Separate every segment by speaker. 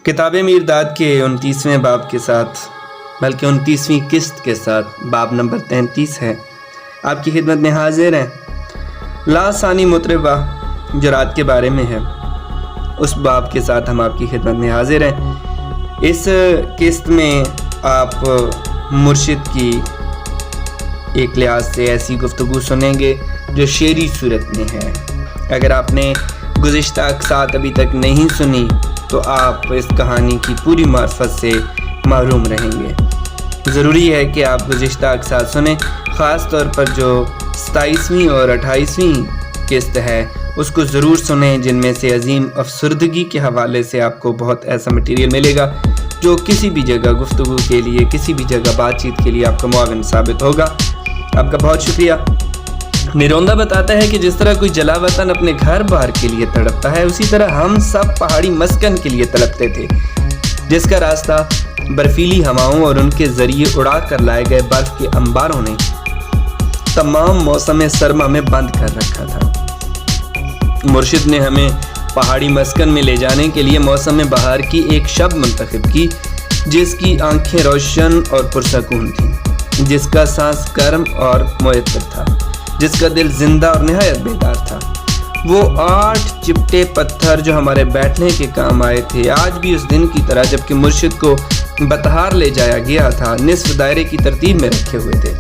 Speaker 1: کتاب میرداد کے 29ویں باب کے ساتھ، بلکہ 29ویں قسط کے ساتھ باب نمبر 33 ہے، آپ کی خدمت میں حاضر ہیں۔ لا ثانی مطربہ جو رات کے بارے میں ہے، اس باب کے ساتھ ہم آپ کی خدمت میں حاضر ہیں۔ اس قسط میں آپ مرشد کی ایک لحاظ سے ایسی گفتگو سنیں گے جو شعری صورت میں ہے۔ اگر آپ نے گزشتہ اقساط ابھی تک نہیں سنی تو آپ اس کہانی کی پوری معرفت سے محروم رہیں گے۔ ضروری ہے کہ آپ گزشتہ اقساط سنیں، خاص طور پر جو 27ویں اور 28ویں قسط ہے اس کو ضرور سنیں، جن میں سے عظیم افسردگی کے حوالے سے آپ کو بہت ایسا مٹیریل ملے گا جو کسی بھی جگہ گفتگو کے لیے، کسی بھی جگہ بات چیت کے لیے آپ کا معاون ثابت ہوگا۔ آپ کا بہت شکریہ۔ میروندہ بتاتا ہے کہ جس طرح کوئی جلا وطن اپنے گھر بار کے لیے تڑپتا ہے، اسی طرح ہم سب پہاڑی مسکن کے لیے تڑپتے تھے، جس کا راستہ برفیلی ہواؤں اور ان کے ذریعے اڑا کر لائے گئے برف کے انباروں نے تمام موسم سرما میں بند کر رکھا تھا۔ مرشد نے ہمیں پہاڑی مسکن میں لے جانے کے لیے موسم بہار کی ایک شب منتخب کی، جس کی آنکھیں روشن اور پرسکون تھیں، جس کا سانس گرم اور معطر تھا، جس کا دل زندہ اور نہایت بیدار تھا۔ وہ 8 چپٹے پتھر جو ہمارے بیٹھنے کے کام آئے تھے، آج بھی اس دن کی طرح جبکہ مرشد کو بتہار لے جایا گیا تھا، نصف دائرے کی ترتیب میں رکھے ہوئے تھے۔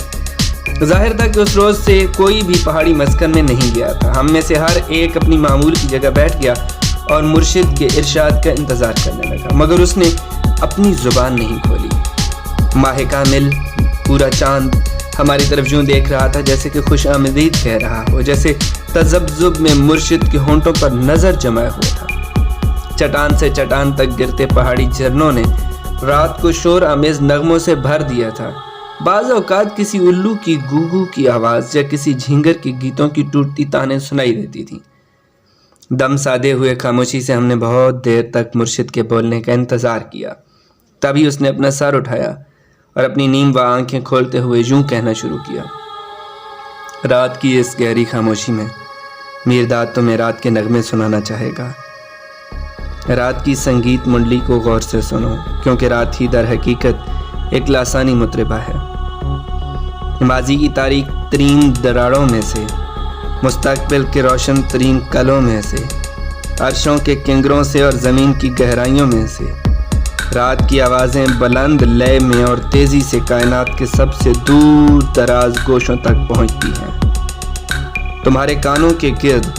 Speaker 1: ظاہر تھا کہ اس روز سے کوئی بھی پہاڑی مسکن میں نہیں گیا تھا۔ ہم میں سے ہر ایک اپنی معمول کی جگہ بیٹھ گیا اور مرشد کے ارشاد کا انتظار کرنے لگا، مگر اس نے اپنی زبان نہیں کھولی۔ ماہ کامل، پورا چاند ہماری طرف یوں دیکھ رہا تھا جیسے کہ خوش آمدید کہہ رہا ہو، جیسے تذبذب میں مرشد کے ہونٹوں پر نظر جمائے ہوا تھا۔ چٹان سے چٹان تک گرتے پہاڑی جھرنوں نے رات کو شور آمیز نغموں سے بھر دیا تھا۔ بعض اوقات کسی الو کی گوگو کی آواز یا کسی جھینگر کے گیتوں کی ٹوٹتی تانیں سنائی دیتی تھیں۔ دم سادے ہوئے خاموشی سے ہم نے بہت دیر تک مرشد کے بولنے کا انتظار کیا۔ تبھی اس نے اپنا سر اٹھایا اور اپنی نیم و آنکھیں کھولتے ہوئے یوں کہنا شروع کیا۔ رات کی اس گہری خاموشی میں میرداد تمہیں رات کے نغمے سنانا چاہے گا۔ رات کی سنگیت منڈلی کو غور سے سنو، کیونکہ رات ہی در حقیقت ایک لاسانی مطربہ ہے۔ ماضی کی تاریک ترین دراڑوں میں سے، مستقبل کے روشن ترین کلوں میں سے، عرشوں کے کنگروں سے اور زمین کی گہرائیوں میں سے، رات کی آوازیں بلند لے میں اور تیزی سے کائنات کے سب سے دور دراز گوشوں تک پہنچتی ہیں۔ تمہارے کانوں کے گرد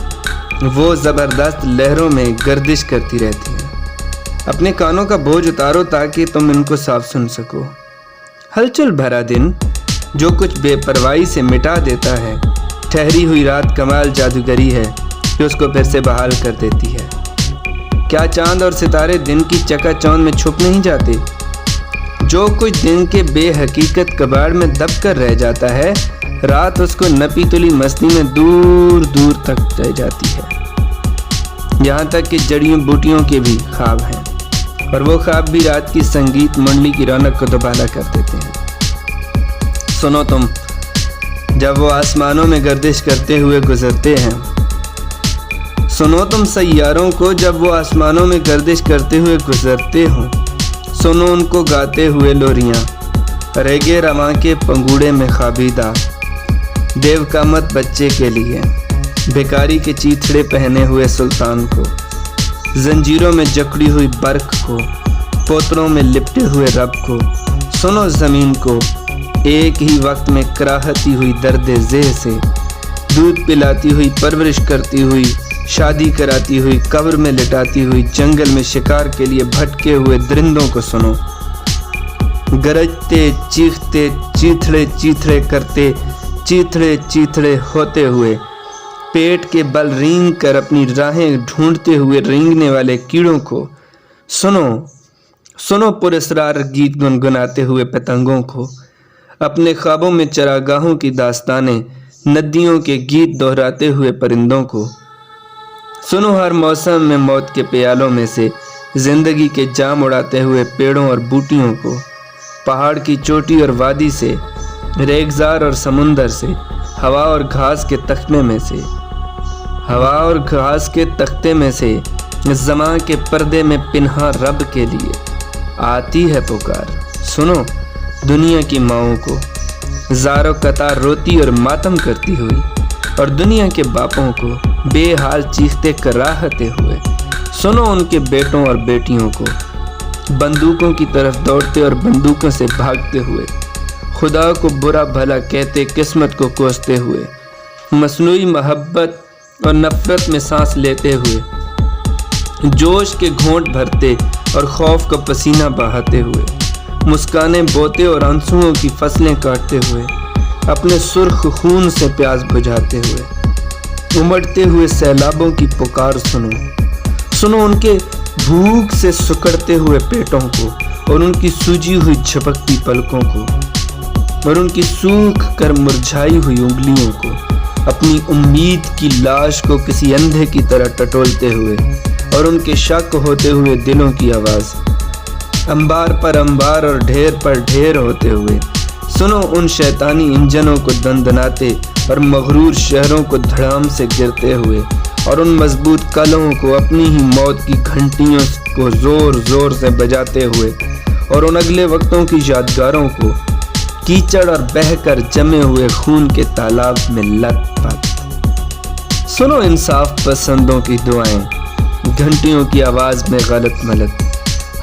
Speaker 1: وہ زبردست لہروں میں گردش کرتی رہتی ہیں۔ اپنے کانوں کا بوجھ اتارو تاکہ تم ان کو صاف سن سکو۔ ہلچل بھرا دن جو کچھ بے پرواہی سے مٹا دیتا ہے، ٹھہری ہوئی رات کمال جادوگری ہے جو اس کو پھر سے بحال کر دیتی ہے۔ کیا چاند اور ستارے دن کی چکا چوند میں چھپ نہیں جاتے؟ جو کچھ دن کے بے حقیقت کباڑ میں دب کر رہ جاتا ہے، رات اس کو نپی تلی مستی میں دور دور تک لے جاتی ہے، یہاں تک کہ جڑیوں بوٹیوں کے بھی خواب ہیں، اور وہ خواب بھی رات کی سنگیت منڈلی کی رونق کو دوبالا کر دیتے ہیں۔ سنو تم جب وہ آسمانوں میں گردش کرتے ہوئے گزرتے ہیں، سنو تم سیاروں کو جب وہ آسمانوں میں گردش کرتے ہوئے گزرتے ہوں، سنو ان کو گاتے ہوئے لوریاں، ریگے رواں کے پنگوڑے میں خوابیدہ دیو کامت بچے کے لیے، بھیکاری کے چیتھڑے پہنے ہوئے سلطان کو، زنجیروں میں جکڑی ہوئی برق کو، پوتروں میں لپٹے ہوئے رب کو، سنو زمین کو ایک ہی وقت میں کراہتی ہوئی درد ذہ سے، دودھ پلاتی ہوئی، پرورش کرتی ہوئی، شادی کراتی ہوئی، قبر میں لٹاتی ہوئی، جنگل میں شکار کے لیے بھٹکے ہوئے درندوں کو سنو، گرجتے چیختے چیتھڑے چیتھڑے کرتے، چیتھڑے چیتھڑے ہوتے ہوئے، پیٹ کے بل رینگ کر اپنی راہیں ڈھونڈتے ہوئے رینگنے والے کیڑوں کو سنو، سنو پراسرار گیت گنگناتے ہوئے پتنگوں کو، اپنے خوابوں میں چراگاہوں کی داستانیں، ندیوں کے گیت دہراتے ہوئے پرندوں کو، سنو ہر موسم میں موت کے پیالوں میں سے زندگی کے جام اڑاتے ہوئے پیڑوں اور بوٹیوں کو، پہاڑ کی چوٹی اور وادی سے، ریگزار اور سمندر سے، ہوا اور گھاس کے تختے میں سے، ہوا اور گھاس کے تختے میں سے، زماں کے پردے میں پنہا رب کے لیے آتی ہے پکار۔ سنو دنیا کی ماؤں کو زار و قطار روتی اور ماتم کرتی ہوئی، اور دنیا کے باپوں کو بے حال چیختے کراہتے ہوئے۔ سنو ان کے بیٹوں اور بیٹیوں کو بندوقوں کی طرف دوڑتے اور بندوقوں سے بھاگتے ہوئے، خدا کو برا بھلا کہتے قسمت کو کوستے ہوئے، مصنوعی محبت اور نفرت میں سانس لیتے ہوئے، جوش کے گھونٹ بھرتے اور خوف کا پسینہ بہاتے ہوئے، مسکانیں بوتے اور آنسوؤں کی فصلیں کاٹتے ہوئے، اپنے سرخ خون سے پیاس بجھاتے ہوئے، امڑتے ہوئے سیلابوں کی پکار سنو۔ سنو ان کے بھوک سے سکڑتے ہوئے پیٹوں کو، اور ان کی سوجی ہوئی جھپکتی پلکوں کو، اور ان کی سوکھ کر مرجھائی ہوئی انگلیوں کو، اپنی امید کی لاش کو کسی اندھے کی طرح ٹٹولتے ہوئے، اور ان کے شک ہوتے ہوئے دلوں کی آواز انبار پر انبار اور ڈھیر پر ڈھیر ہوتے ہوئے۔ سنو ان شیطانی انجنوں کو دندناتے اور مغرور شہروں کو دھڑام سے گرتے ہوئے، اور ان مضبوط قلعوں کو اپنی ہی موت کی گھنٹیوں کو زور زور سے بجاتے ہوئے، اور ان اگلے وقتوں کی یادگاروں کو کیچڑ اور بہہ کر جمے ہوئے خون کے تالاب میں لت پت۔ سنو انصاف پسندوں کی دعائیں، گھنٹیوں کی آواز میں غلط ملت،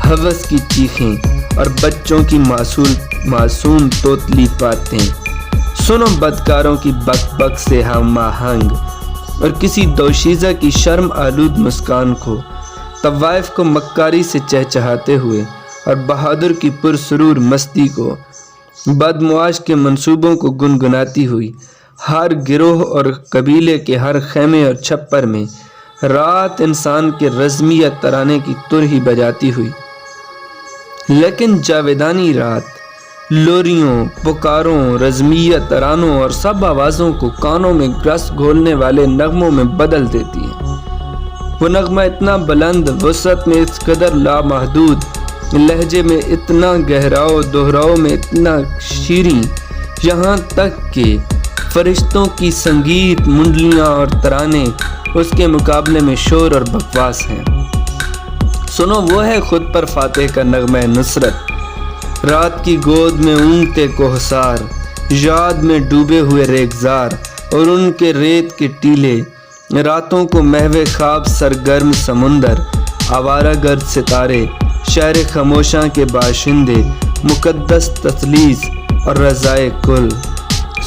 Speaker 1: ہوس کی چیخیں اور بچوں کی معصوم توتلی باتیں۔ سنو بدکاروں کی بک بک سے ہم آہنگ اور کسی دوشیزہ کی شرم آلود مسکان کو، طوائف کو مکاری سے چہچہاتے ہوئے، اور بہادر کی پرسرور مستی کو، بدمعاش کے منصوبوں کو گنگناتی ہوئی، ہر گروہ اور قبیلے کے ہر خیمے اور چھپر میں رات انسان کے رزمیہ ترانے کی تر ہی بجاتی ہوئی۔ لیکن جاویدانی رات لوریوں، پکاروں، رزمیہ ترانوں اور سب آوازوں کو کانوں میں رس گھولنے والے نغموں میں بدل دیتی ہے۔ وہ نغمہ اتنا بلند، وسعت میں اس قدر لامحدود، لہجے میں اتنا گہراؤ، دہراؤ میں اتنا شیریں، یہاں تک کہ فرشتوں کی سنگیت منڈلیاں اور ترانے اس کے مقابلے میں شور اور بکواس ہیں۔ سنو وہ ہے خود پر فاتح کا نغمہ نصرت، رات کی گود میں اونگتے کوہسار، یاد میں ڈوبے ہوئے ریگزار، اور ان کے ریت کے ٹیلے، راتوں کو محو خواب سرگرم سمندر، آوارہ گرد ستارے، شہر خاموشاں کے باشندے، مقدس تثلیث اور رضائے کل۔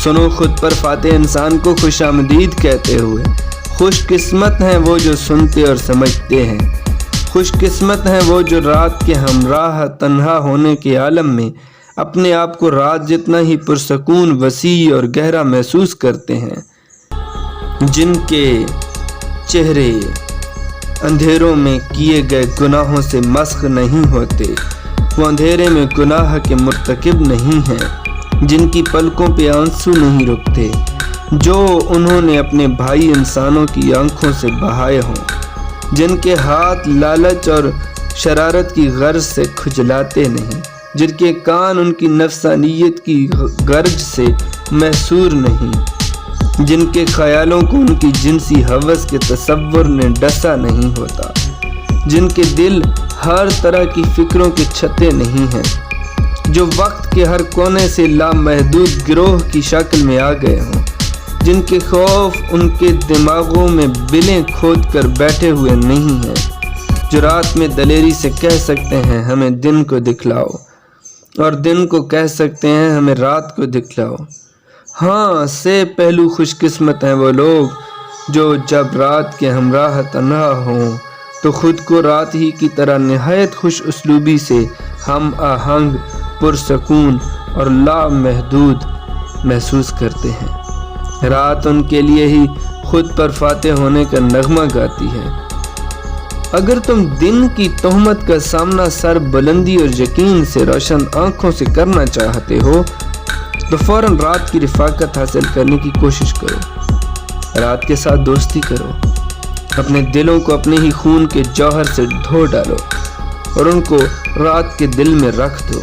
Speaker 1: سنو خود پر فاتح انسان کو خوش آمدید کہتے ہوئے، خوش قسمت ہیں وہ جو سنتے اور سمجھتے ہیں، خوش قسمت ہیں وہ جو رات کے ہمراہ تنہا ہونے کے عالم میں اپنے آپ کو رات جتنا ہی پرسکون، وسیع اور گہرا محسوس کرتے ہیں، جن کے چہرے اندھیروں میں کیے گئے گناہوں سے مسخ نہیں ہوتے، وہ اندھیرے میں گناہ کے مرتکب نہیں ہیں، جن کی پلکوں پہ آنسو نہیں رکتے، جو انہوں نے اپنے بھائی انسانوں کی آنکھوں سے بہائے ہوں، جن کے ہاتھ لالچ اور شرارت کی غرض سے کھجلاتے نہیں، جن کے کان ان کی نفسانیت کی گرج سے محصور نہیں، جن کے خیالوں کو ان کی جنسی ہوس کے تصور نے ڈسا نہیں ہوتا، جن کے دل ہر طرح کی فکروں کے چھتے نہیں ہیں، جو وقت کے ہر کونے سے لامحدود گروہ کی شکل میں آ گئے ہوں، جن کے خوف ان کے دماغوں میں بلیں کھود کر بیٹھے ہوئے نہیں ہیں، جو رات میں دلیری سے کہہ سکتے ہیں ہمیں دن کو دکھلاؤ، اور دن کو کہہ سکتے ہیں ہمیں رات کو دکھلاؤ۔ ہاں سے پہلو خوش قسمت ہیں وہ لوگ جو جب رات کے ہمراہ تنہا ہوں تو خود کو رات ہی کی طرح نہایت خوش اسلوبی سے ہم آہنگ، پرسکون اور لامحدود محسوس کرتے ہیں۔ رات ان کے لیے ہی خود پر فاتح ہونے کا نغمہ گاتی ہے۔ اگر تم دن کی تہمت کا سامنا سر بلندی اور یقین سے روشن آنکھوں سے کرنا چاہتے ہو تو فوراً رات کی رفاقت حاصل کرنے کی کوشش کرو، رات کے ساتھ دوستی کرو، اپنے دلوں کو اپنے ہی خون کے جوہر سے دھو ڈالو اور ان کو رات کے دل میں رکھ دو،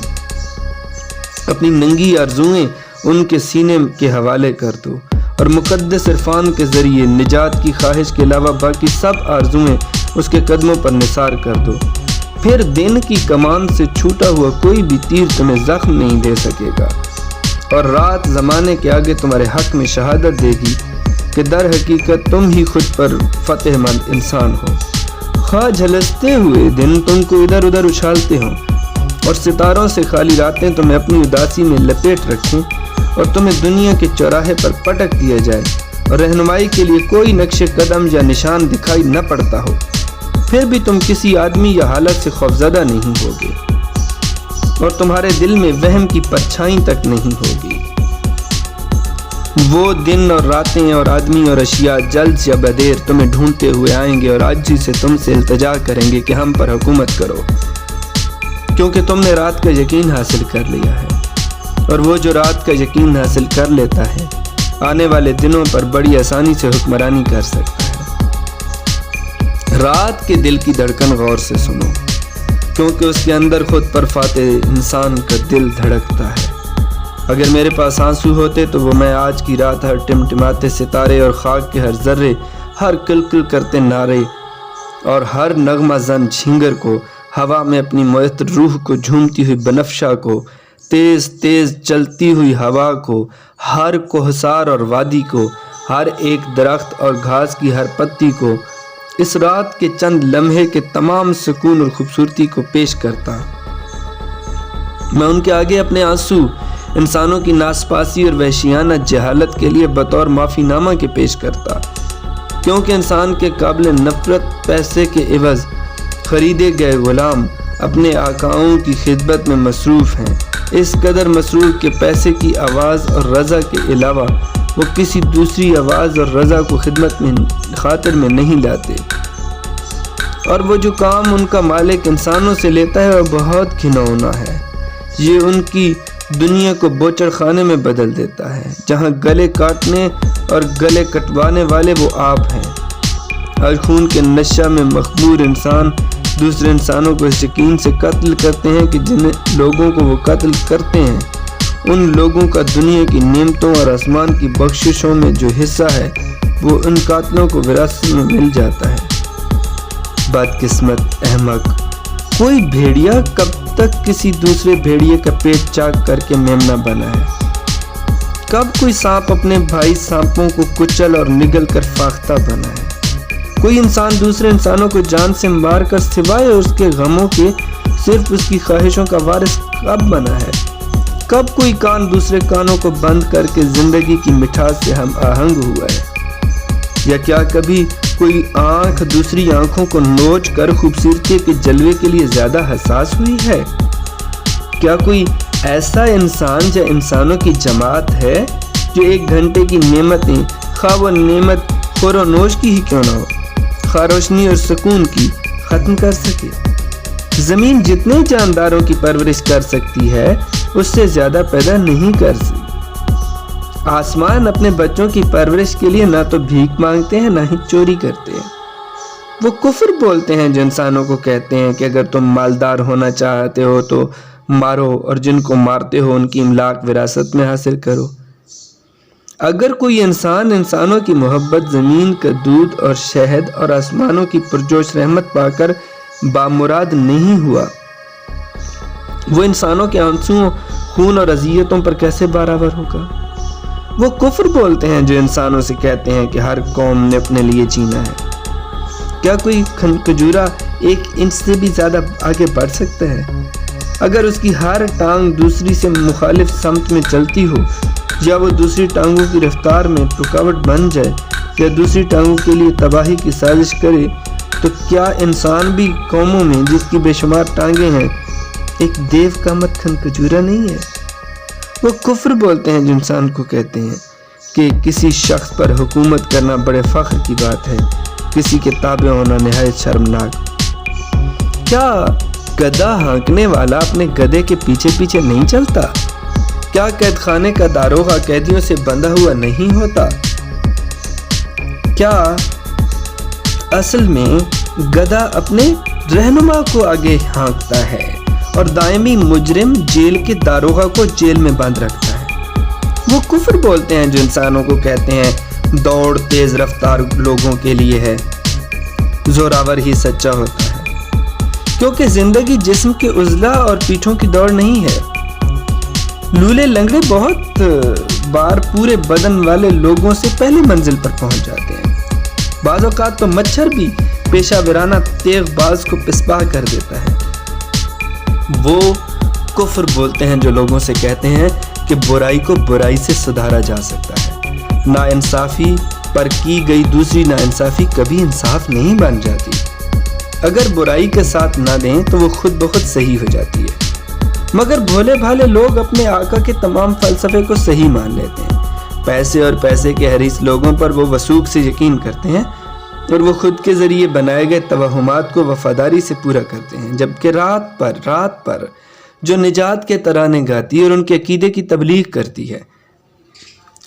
Speaker 1: اپنی ننگی آرزوئیں ان کے سینے کے حوالے کر دو اور مقدس عرفان کے ذریعے نجات کی خواہش کے علاوہ باقی سب آرزوئیں اس کے قدموں پر نثار کر دو، پھر دن کی کمان سے چھوٹا ہوا کوئی بھی تیر تمہیں زخم نہیں دے سکے گا، اور رات زمانے کے آگے تمہارے حق میں شہادت دے گی کہ در حقیقت تم ہی خود پر فتح مند انسان ہو۔ خواہ جھلستے ہوئے دن تم کو ادھر ادھر اچھالتے ہوں اور ستاروں سے خالی راتیں تمہیں اپنی اداسی میں لپیٹ رکھیں اور تمہیں دنیا کے چوراہے پر پٹک دیا جائے اور رہنمائی کے لیے کوئی نقش قدم یا نشان دکھائی نہ پڑتا ہو، پھر بھی تم کسی آدمی یا حالت سے خوفزدہ نہیں ہوگے اور تمہارے دل میں وہم کی پرچھائی تک نہیں ہوگی۔ وہ دن اور راتیں اور آدمی اور اشیاء جلد یا بدیر تمہیں ڈھونڈتے ہوئے آئیں گے اور عاجزی سے تم سے التجا کریں گے کہ ہم پر حکومت کرو، کیونکہ تم نے رات کا یقین حاصل کر لیا ہے، اور وہ جو رات کا یقین حاصل کر لیتا ہے آنے والے دنوں پر بڑی آسانی سے حکمرانی کر سکتا ہے۔ رات کے دل کی دھڑکن غور سے سنو، کیونکہ اس کے اندر خود پر فاتح انسان کا دل دھڑکتا ہے۔ اگر میرے پاس آنسو ہوتے تو وہ میں آج کی رات ہر ٹمٹماتے ستارے اور خاک کے ہر ذرے، ہر کلکل کرتے نعرے اور ہر نغمہ زن جھینگر کو، ہوا میں اپنی معطر روح کو جھومتی ہوئی بنفشہ کو، تیز تیز چلتی ہوئی ہوا کو، ہر کوہسار اور وادی کو، ہر ایک درخت اور گھاس کی ہر پتی کو، اس رات کے چند لمحے کے تمام سکون اور خوبصورتی کو پیش کرتا۔ میں ان کے آگے اپنے آنسو انسانوں کی ناسپاسی اور وحشیانہ جہالت کے لیے بطور معافی نامہ کے پیش کرتا، کیونکہ انسان کے قابل نفرت پیسے کے عوض خریدے گئے غلام اپنے آقاؤں کی خدمت میں مصروف ہیں، اس قدر مصروف کہ پیسے کی آواز اور رضا کے علاوہ وہ کسی دوسری آواز اور رضا کو خدمت میں خاطر میں نہیں لاتے، اور وہ جو کام ان کا مالک انسانوں سے لیتا ہے وہ بہت گھناؤنا ہے۔ یہ ان کی دنیا کو بوچڑ خانے میں بدل دیتا ہے، جہاں گلے کاٹنے اور گلے کٹوانے والے وہ آپ ہیں۔ ہر خون کے نشہ میں مخمور انسان دوسرے انسانوں کو اس یقین سے قتل کرتے ہیں کہ جن لوگوں کو وہ قتل کرتے ہیں ان لوگوں کا دنیا کی نعمتوں اور آسمان کی بخششوں میں جو حصہ ہے وہ ان قاتلوں کو وراثت میں مل جاتا ہے۔ بدقسمت احمق، کوئی بھیڑیا کب تک کسی دوسرے بھیڑیے کا پیٹ چاک کر کے میمنہ بنا ہے؟ کب کوئی سانپ اپنے بھائی سانپوں کو کچل اور نگل کر فاختہ بنا ہے؟ کوئی انسان دوسرے انسانوں کو جان سے مار کر سوائے اس کے غموں کے صرف اس کی خواہشوں کا وارث کب بنا ہے؟ کب کوئی کان دوسرے کانوں کو بند کر کے زندگی کی مٹھاس سے ہم آہنگ ہوا ہے؟ یا کیا کبھی کوئی آنکھ دوسری آنکھوں کو نوچ کر خوبصورتی کے جلوے کے لیے زیادہ حساس ہوئی ہے؟ کیا کوئی ایسا انسان یا انسانوں کی جماعت ہے جو ایک گھنٹے کی نعمتیں، خواہ وہ نعمت خور و نوش کی ہی کیوں نہ ہو، خواہ روشنی اور سکون کی، ختم کر سکے؟ زمین جتنے جانداروں کی پرورش کر سکتی ہے اس سے زیادہ پیدا نہیں کر سکتی۔ آسمان اپنے بچوں کی پرورش کے لیے نہ تو بھیک مانگتے ہیں نہ ہی چوری کرتے ہیں۔ وہ کفر بولتے ہیں جو انسانوں کو کہتے ہیں کہ اگر تم مالدار ہونا چاہتے ہو تو مارو، اور جن کو مارتے ہو ان کی املاک وراثت میں حاصل کرو۔ اگر کوئی انسان انسانوں کی محبت، زمین کا دودھ اور شہد اور آسمانوں کی پرجوش رحمت پا کر بامراد نہیں ہوا، وہ انسانوں کے آنسوؤں، خون اور اذیتوں پر کیسے برابر ہوگا؟ وہ کفر بولتے ہیں جو انسانوں سے کہتے ہیں کہ ہر قوم نے اپنے لیے جینا ہے۔ کیا کوئی کھجورا ایک انچ سے بھی زیادہ آگے بڑھ سکتا ہے؟ اگر اس کی ہر ٹانگ دوسری سے مخالف سمت میں چلتی ہو، یا وہ دوسری ٹانگوں کی رفتار میں رکاوٹ بن جائے، یا دوسری ٹانگوں کے لیے تباہی کی سازش کرے، تو کیا انسان بھی قوموں میں جس کی بے شمار ٹانگیں ہیں ایک دیو کا مت کھجورا نہیں ہے؟ وہ کفر بولتے ہیں جو انسان کو کہتے ہیں کہ کسی شخص پر حکومت کرنا بڑے فخر کی بات ہے، کسی کے تابع ہونا نہایت شرمناک۔ کیا گدھا ہانکنے والا اپنے گدھے کے پیچھے پیچھے نہیں چلتا؟ کیا قید خانے کا داروغہ قیدیوں سے بندھا ہوا نہیں ہوتا؟ کیا اصل میں گدھا اپنے رہنما کو آگے ہانکتا ہے اور دائمی مجرم جیل کے داروغہ کو جیل میں بند رکھتا ہے؟ وہ کفر بولتے ہیں جو انسانوں کو کہتے ہیں دوڑ تیز رفتار لوگوں کے لیے ہے، زوراور ہی سچا ہوتا ہے، کیونکہ زندگی جسم کے عضلہ اور پیٹھوں کی دوڑ نہیں ہے۔ لولے لنگڑے بہت بار پورے بدن والے لوگوں سے پہلے منزل پر پہنچ جاتے ہیں۔ بعض اوقات تو مچھر بھی پیشہ ورانہ تیغ باز کو پسپا کر دیتا ہے۔ وہ کفر بولتے ہیں جو لوگوں سے کہتے ہیں کہ برائی کو برائی سے سدھارا جا سکتا ہے۔ ناانصافی پر کی گئی دوسری ناانصافی کبھی انصاف نہیں بن جاتی۔ اگر برائی کے ساتھ نہ دیں تو وہ خود بخود صحیح ہو جاتی ہے۔ مگر بھولے بھالے لوگ اپنے آقا کے تمام فلسفے کو صحیح مان لیتے ہیں۔ پیسے اور پیسے کے حریص لوگوں پر وہ وثوق سے یقین کرتے ہیں اور وہ خود کے ذریعے بنائے گئے توہمات کو وفاداری سے پورا کرتے ہیں، جبکہ رات پر جو نجات کے ترانے گاتی اور ان کے عقیدے کی تبلیغ کرتی ہے،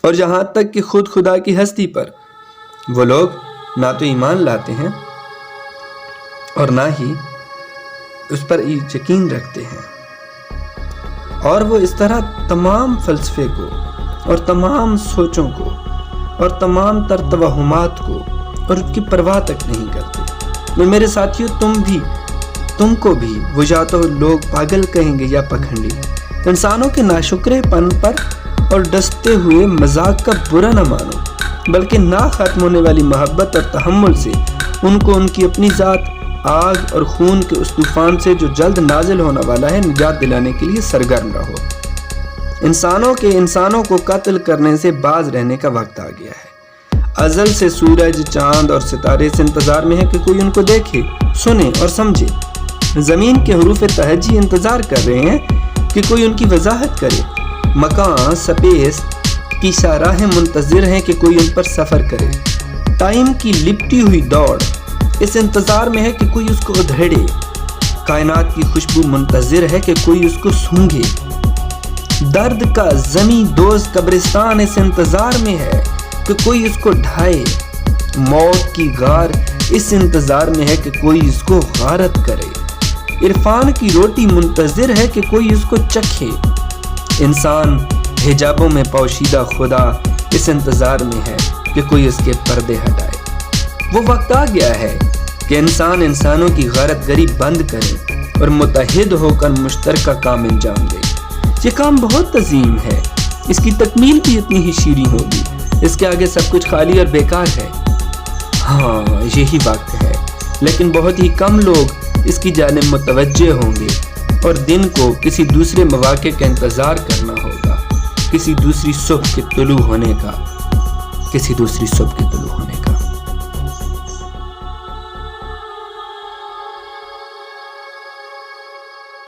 Speaker 1: اور جہاں تک کہ خود خدا کی ہستی پر وہ لوگ نہ تو ایمان لاتے ہیں اور نہ ہی اس پر یقین رکھتے ہیں، اور وہ اس طرح تمام فلسفے کو اور تمام سوچوں کو اور تمام تر توہمات کو اور ان کی پرواہ تک نہیں کرتے۔ اور میرے ساتھیوں، تم کو بھی وہ یا تو لوگ پاگل کہیں گے یا پکھنڈی۔ انسانوں کے ناشکرے پن پر اور ڈستے ہوئے مذاق کا برا نہ مانو، بلکہ نہ ختم ہونے والی محبت اور تحمل سے ان کو ان کی اپنی ذات، آگ اور خون کے اس طوفان سے جو جلد نازل ہونے والا ہے نجات دلانے کے لیے سرگرم رہو۔ انسانوں کو قتل کرنے سے باز رہنے کا وقت آ گیا ہے۔ ازل سے سورج، چاند اور ستارے اس انتظار میں ہے کہ کوئی ان کو دیکھے، سنے اور سمجھے۔ زمین کے حروف تہجی انتظار کر رہے ہیں کہ کوئی ان کی وضاحت کرے۔ مکان، سپیس کی شاہراہیں منتظر ہیں کہ کوئی ان پر سفر کرے۔ ٹائم کی لپٹی ہوئی دوڑ اس انتظار میں ہے کہ کوئی اس کو ادھیڑے۔ کائنات کی خوشبو منتظر ہے کہ کوئی اس کو سونگھے۔ درد کا زمیں دوز قبرستان اس انتظار میں ہے کہ کوئی اس کو ڈھائے۔ موت کی غار اس انتظار میں ہے کہ کوئی اس کو غارت کرے۔ عرفان کی روٹی منتظر ہے کہ کوئی اس کو چکھے۔ انسان حجابوں میں پوشیدہ خدا اس انتظار میں ہے کہ کوئی اس کے پردے ہٹائے۔ وہ وقت آ گیا ہے کہ انسانوں کی غارت گری بند کرے اور متحد ہو کر مشترکہ کام انجام دے۔ یہ کام بہت عظیم ہے، اس کی تکمیل بھی اتنی ہی شیریں ہوگی۔ اس کے آگے سب کچھ خالی اور بیکار ہے۔ ہاں، یہی وقت ہے، لیکن بہت ہی کم لوگ اس کی جانب متوجہ ہوں گے، اور دن کو کسی دوسرے مواقع کا انتظار کرنا ہوگا، کسی دوسری صبح کے طلوع ہونے کا۔